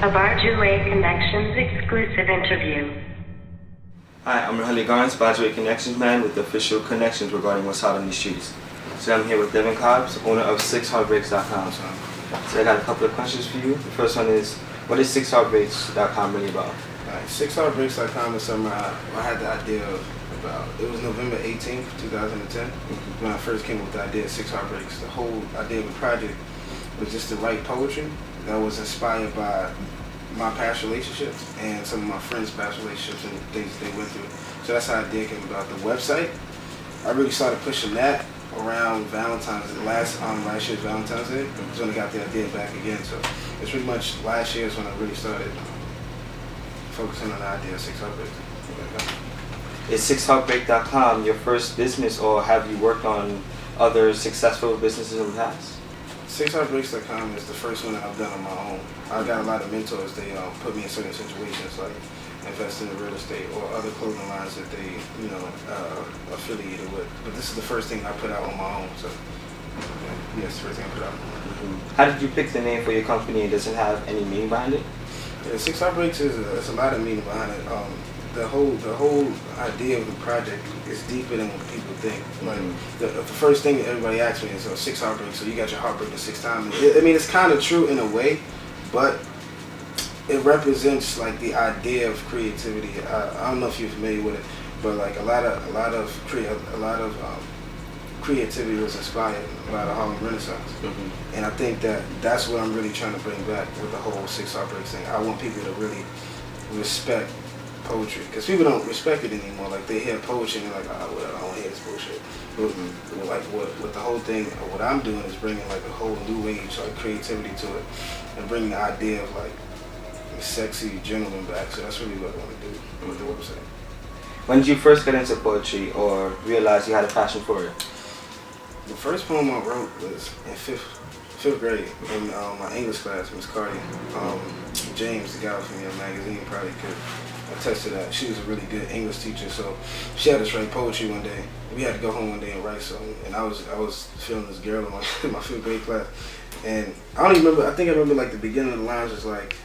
A Barjuewaye Connections exclusive interview. Hi, I'm Rogelio Garnes, Barjuewaye Connections man with the official connections regarding what's hot on the streets. So I'm here with Devin Cobbs, owner of 6heartbreaks.com. So I got a couple of questions for you. The first one is, what is 6heartbreaks.com really about? Alright, 6heartbreaks.com is something I had the idea of about. It was November 18th, 2010, when I first came up with the idea of 6 Heartbreaks. The whole idea of the project was just to write poetry that was inspired by my past relationships and some of my friends' past relationships and things that they went through. So that's how the idea came about. The website, I really started pushing that around Valentine's Day, last year's Valentine's Day. That's when I got the idea back again. So it's pretty much last year is when I really started focusing on the idea of 6 Heartbreaks. Is 6heartbreak.com your first business, or have you worked on other successful businesses in the past? 6heartbreaks.com is the first one that I've done on my own. I got a lot of mentors. They put me in certain situations, like investing in real estate or other clothing lines that they, affiliated with. But this is the first thing I put out on my own. So, yes, the first thing I put out. How did you pick the name for your company? Does it have any meaning behind it? Yeah, 6 Heartbreaks is a lot of meaning behind it. The whole idea of the project is deeper than what people think. Like the first thing that everybody asks me is, 6 heartbreaks, so you got your heartbreak 6 times. I mean, it's kind of true in a way, but it represents like the idea of creativity. I don't know if you're familiar with it, but like a lot of creativity was inspired by the Harlem Renaissance, and I think that's what I'm really trying to bring back with the whole 6 Heartbreaks thing. I want people to really respect poetry, because people don't respect it anymore. Like, they hear poetry and they're like, oh, well, I don't hear this bullshit. But like what the whole thing, what I'm doing is bringing like a whole new age, like creativity to it, and bringing the idea of like sexy gentleman back. So that's really what I want to do with the website. When did you first get into poetry or realize you had a passion for it? The first poem I wrote was in fifth grade in my English class, Miss Cardi. James, the guy from your magazine, probably could attest to that. She was a really good English teacher, so she had us write poetry one day. We had to go home one day and write something, and I was feeling this girl in my 5th grade class, and I don't even remember. I think I remember like the beginning of the lines was like,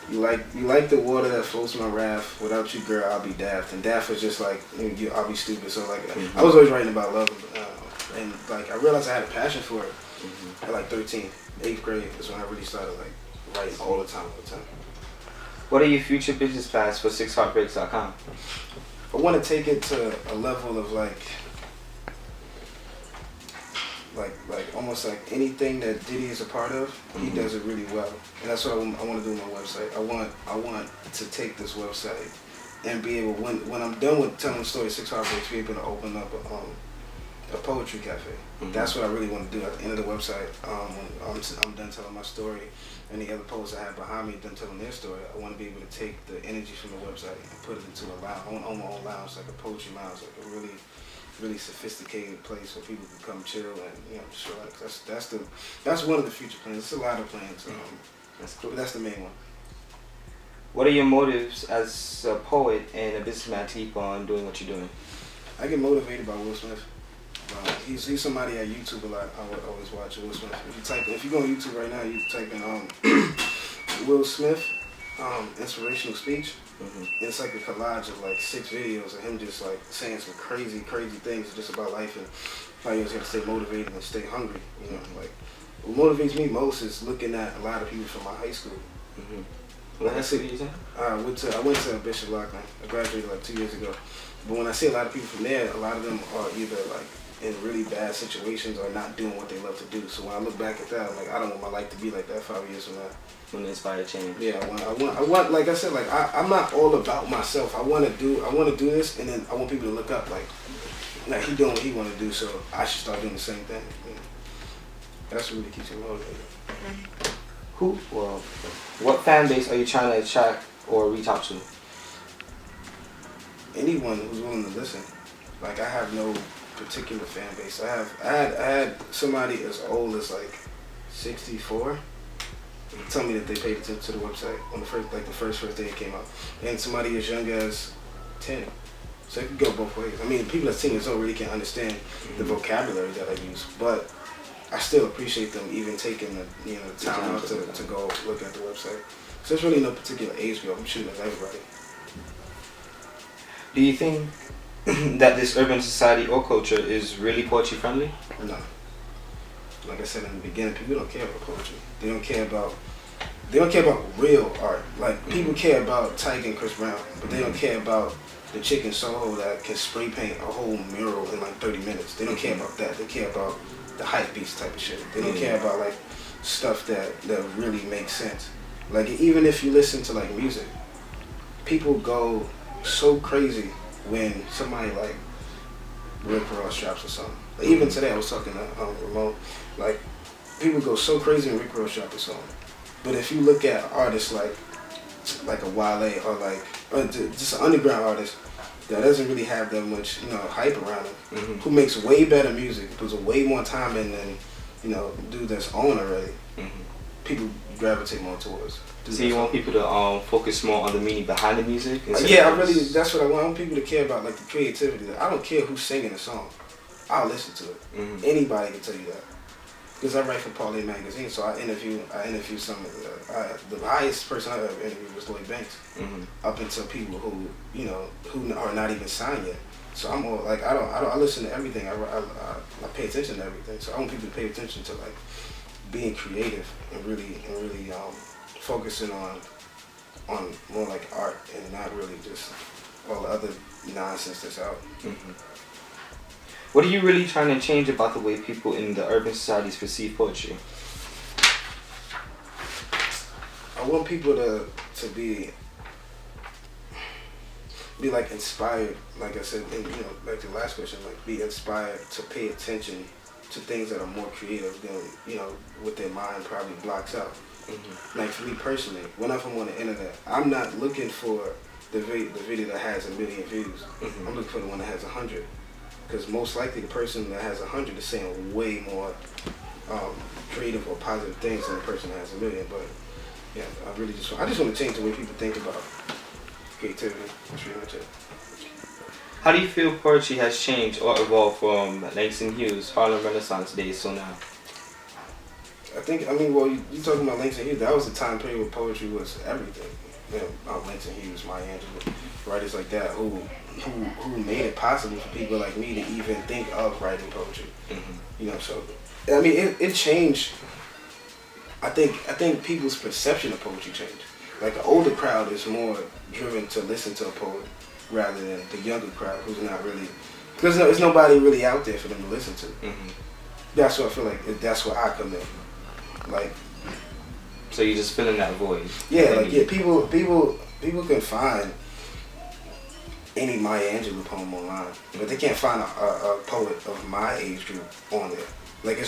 you like the water that floats my raft. Without you, girl, I'll be daft. And daft was just like, I'll be stupid. So like, I was always writing about love, and like I realized I had a passion for it at like 13, 8th grade is when I really started like writing all the time. What are your future business plans for 6heartbreaks.com? I want to take it to a level of like almost like anything that Diddy is a part of, he does it really well, and that's what I want to do on my website. I want to take this website and be able, when I'm done with telling the story of 6 Heartbreaks, be able to open up a poetry cafe. That's what I really want to do at the end of the website. When I'm done telling my story, and the other poets I have behind me done telling their story, I want to be able to take the energy from the website and put it into a lounge. I want my own lounge, like a poetry lounge, like a really, really sophisticated place where people can come chill and just relax. That's one of the future plans. There's a lot of plans. That's cool. But that's the main one. What are your motives as a poet and a businessman to keep on doing what you're doing? I get motivated by Will Smith. He's somebody I YouTube a lot. I would always watch Will Smith. If you go on YouTube right now, you type in Will Smith inspirational speech. It's like a collage of like 6 videos of him just like saying some crazy things just about life and how you always have to stay motivated and stay hungry. Like what motivates me most is looking at a lot of people from my high school. What high school did you say? I went to Bishop Lockman. I graduated like 2 years ago. But when I see a lot of people from there, a lot of them are either like in really bad situations or not doing what they love to do. So when I look back at that, I'm like, I don't want my life to be like that 5 years from now. When inspire change. Yeah, I want, like I said, like I'm not all about myself. I want to do this, and then I want people to look up, like he doing what he want to do, so I should start doing the same thing. That's what really keeps me motivated. What fan base are you trying to attract or reach out to? Anyone who's willing to listen. Like, I have no particular fan base. I had somebody as old as like 64 tell me that they paid attention to the website on the first day it came out, and somebody as young as 10. So it could go both ways. I mean, people that's seniors don't really can't understand the vocabulary that I use, but I still appreciate them even taking the time out to go look at the website. So there's really no particular age group. I'm shooting at everybody. Do you think that this urban society or culture is really poetry friendly? No. Like I said in the beginning, people don't care about poetry. They don't care about real art. Like people care about Tyga and Chris Brown, but they don't care about the chick in Soho that can spray paint a whole mural in like 30 minutes. They don't care about that. They care about the hype beast type of shit. They don't care about like stuff that really makes sense. Like even if you listen to like music, people go so crazy when somebody like Rick Ross drops a song. Like, even today I was talking to Ramon, like people go so crazy when Rick Ross drops a song. But if you look at artists like a Wale or just an underground artist that doesn't really have that much hype around him, who makes way better music, puts way more time in than dude that's on already, people gravitate more towards. So you want people to focus more on the meaning behind the music? Yeah, that's what I want. I want people to care about, like the creativity. I don't care who's singing the song. I'll listen to it. Anybody can tell you that. Because I write for Parlay magazine, so I interview some of the highest person I ever interviewed was Lloyd Banks. Up until people who are not even signed yet. So I'm all like I listen to everything. I pay attention to everything. So I want people to pay attention to like being creative and really focusing on more like art and not really just all the other nonsense that's out. What are you really trying to change about the way people in the urban societies perceive poetry? I want people to be like inspired, like I said, and back to the last question, like be inspired to pay attention to things that are more creative than what their mind probably blocks out. Like for me personally, whenever I'm on the internet, I'm not looking for the video that has 1 million views. I'm looking for the one that has 100. Because most likely the person that has 100 is saying way more creative or positive things than the person that has 1 million. But yeah, I just want to change the way people think about creativity. That's pretty much it. How do you feel poetry has changed or evolved from Langston Hughes' Harlem Renaissance days till now? Well, you talking about Langston Hughes, that was the time period where poetry was everything. Langston Hughes, Maya Angelou, writers like that who made it possible for people like me to even think of writing poetry. So it changed. I think people's perception of poetry changed. Like the older crowd is more driven to listen to a poet rather than the younger crowd who's not really, because there's nobody really out there for them to listen to. That's what I feel like. That's where I come in. Like, so you're just filling that void. Yeah, people can find any Maya Angelou poem online, but they can't find a poet of my age group on there. Like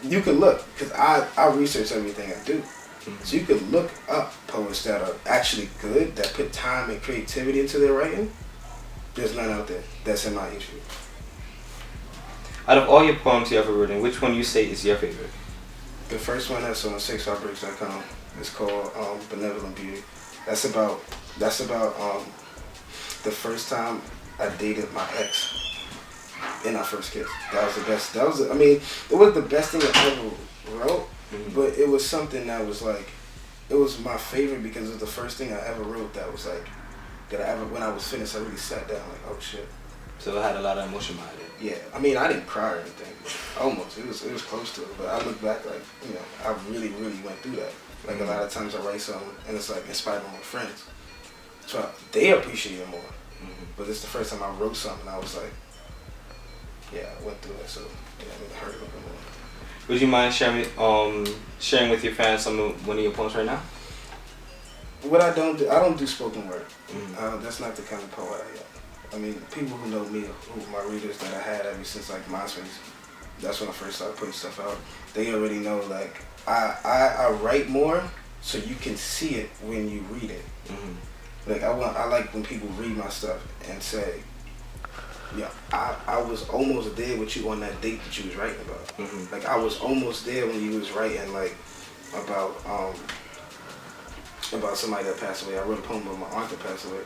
you can look, because I research everything I do. So you can look up poets that are actually good, that put time and creativity into their writing. There's none out there that's in my age group. Out of all your poems you ever written, which one you say is your favorite? The first one that's on 6heartbreaks.com is called Benevolent Beauty. That's about the first time I dated my ex in our first kiss. That was the best. It was the best thing I ever wrote, but it was something that was like, it was my favorite because it was the first thing I ever wrote that was like, when I was finished, I really sat down like, oh shit. So it had a lot of emotion behind it. Yeah, I didn't cry or anything. Almost, it was close to it. But I look back like, I really, really went through that. Like a lot of times I write something and it's like inspired by my friends. So they appreciate it more. But it's the first time I wrote something I was like, yeah, I went through it. So yeah, it hurt a little bit more. Would you mind sharing with your fans one of your poems right now? What I don't do spoken word. That's not the kind of poet I am. People who know me, who my readers that I had ever since like MySpace, that's when I first started putting stuff out. They already know like I write more so you can see it when you read it. Like I like when people read my stuff and say, yeah, I was almost there with you on that date that you was writing about. Like I was almost there when you was writing like about somebody that passed away. I wrote a poem about my aunt that passed away.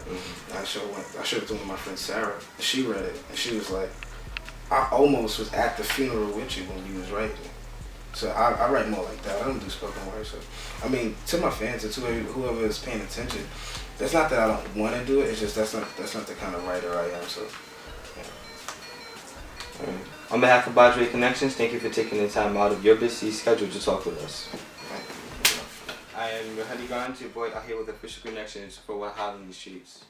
And I showed it to one of my friends, Sarah. And she read it, and she was like, I almost was at the funeral with you when you was writing. So I write more like that. I don't do spoken word. So I mean, to my fans or to whoever is paying attention, it's not that I don't want to do it. It's just that's not the kind of writer I am. So. Yeah. Alright. On behalf of Barjuewaye Connections, thank you for taking the time out of your busy schedule to talk with us. I am Rogelio Garnes, your boy out here with Official Connections for What Hot in the Streets.